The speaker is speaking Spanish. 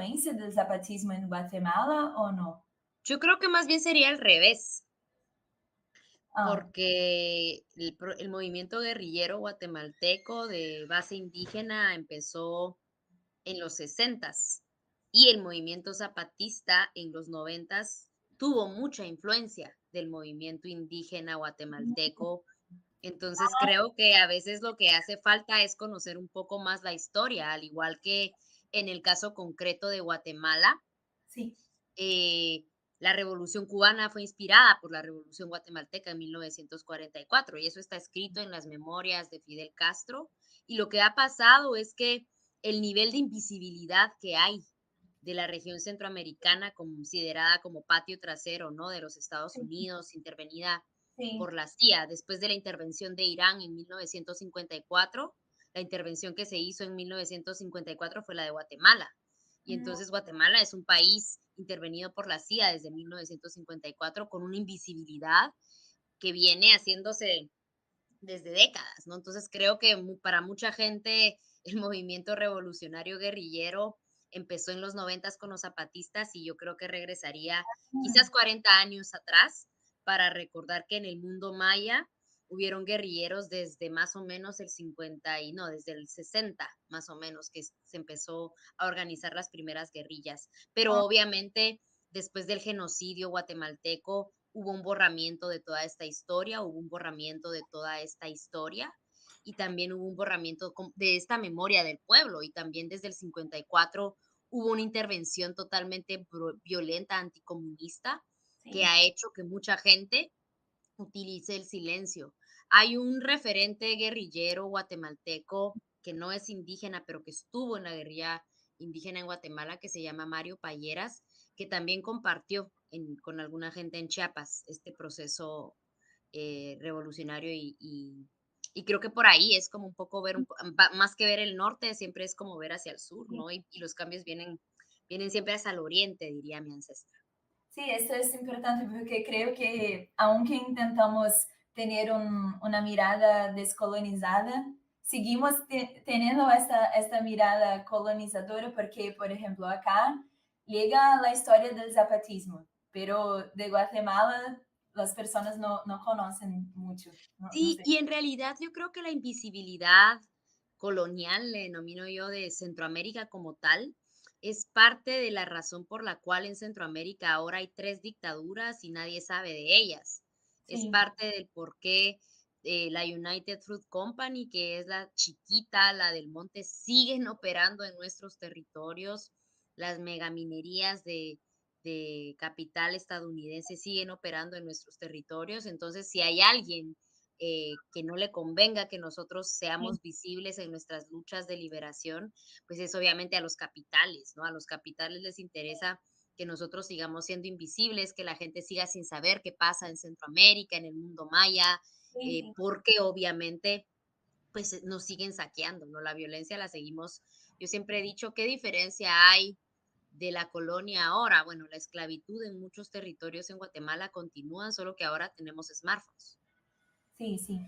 influencia del zapatismo en Guatemala o no? Yo creo que más bien sería al revés, Ah, porque el movimiento guerrillero guatemalteco de base indígena empezó en los 60 y el movimiento zapatista en los 90 tuvo mucha influencia del movimiento indígena guatemalteco. Entonces creo que a veces lo que hace falta es conocer un poco más la historia, al igual que en el caso concreto de Guatemala. sí. eh, la revolución cubana fue inspirada por la revolución guatemalteca en 1944 y eso está escrito en las memorias de Fidel Castro. Y lo que ha pasado es que el nivel de invisibilidad que hay de la región centroamericana, considerada como patio trasero, ¿no?, de los Estados Sí, Unidos, intervenida sí. por la CIA después de la intervención de Irán en 1954. La intervención que se hizo en 1954 fue la de Guatemala. Y Mm, entonces Guatemala es un país intervenido por la CIA desde 1954 con una invisibilidad que viene haciéndose desde décadas, ¿no? Entonces creo que para mucha gente el movimiento revolucionario guerrillero empezó en los 90 con los zapatistas y yo creo que regresaría quizás 40 años atrás para recordar que en el mundo maya hubieron guerrilleros desde más o menos el 50 y no, desde el 60 más o menos que se empezó a organizar las primeras guerrillas. Pero ah, obviamente después del genocidio guatemalteco hubo un borramiento de toda esta historia, hubo un borramiento de toda esta historia y también hubo un borramiento de esta memoria del pueblo y también desde el 54 hubo una intervención totalmente violenta, anticomunista, que sí. ha hecho que mucha gente utilice el silencio. Hay un referente guerrillero guatemalteco que no es indígena, pero que estuvo en la guerrilla indígena en Guatemala, que se llama Mario Payeras, que también compartió con alguna gente en Chiapas este proceso revolucionario y creo que por ahí es como un poco ver, más que ver el norte, siempre es como ver hacia el sur, Sí. ¿no? Y los cambios vienen siempre hacia el oriente, diría mi ancestra. Sí, eso es importante porque creo que aunque intentamos tener una mirada descolonizada, seguimos teniendo esta mirada colonizadora porque, por ejemplo, acá llega la historia del zapatismo, pero de Guatemala las personas no conocen mucho, no Sí, sé. y en realidad yo creo que la invisibilidad colonial, le denomino yo, de Centroamérica como tal, es parte de la razón por la cual en Centroamérica ahora hay 3 dictaduras y nadie sabe de ellas. Es Sí, parte del por qué la United Fruit Company, que es la chiquita, la del monte, siguen operando en nuestros territorios. Las megaminerías de capital estadounidense siguen operando en nuestros territorios. Entonces, si hay alguien que no le convenga que nosotros sí, seamos visibles en nuestras luchas de liberación, pues es obviamente a los capitales, ¿no? A los capitales les interesa que nosotros sigamos siendo invisibles, que la gente siga sin saber qué pasa en Centroamérica, en el mundo maya, sí, sí. porque obviamente pues nos siguen saqueando, ¿no? La violencia la seguimos. Yo siempre he dicho, ¿qué diferencia hay de la colonia ahora? Bueno, la esclavitud en muchos territorios en Guatemala continúa, solo que ahora tenemos smartphones. Sí, sí.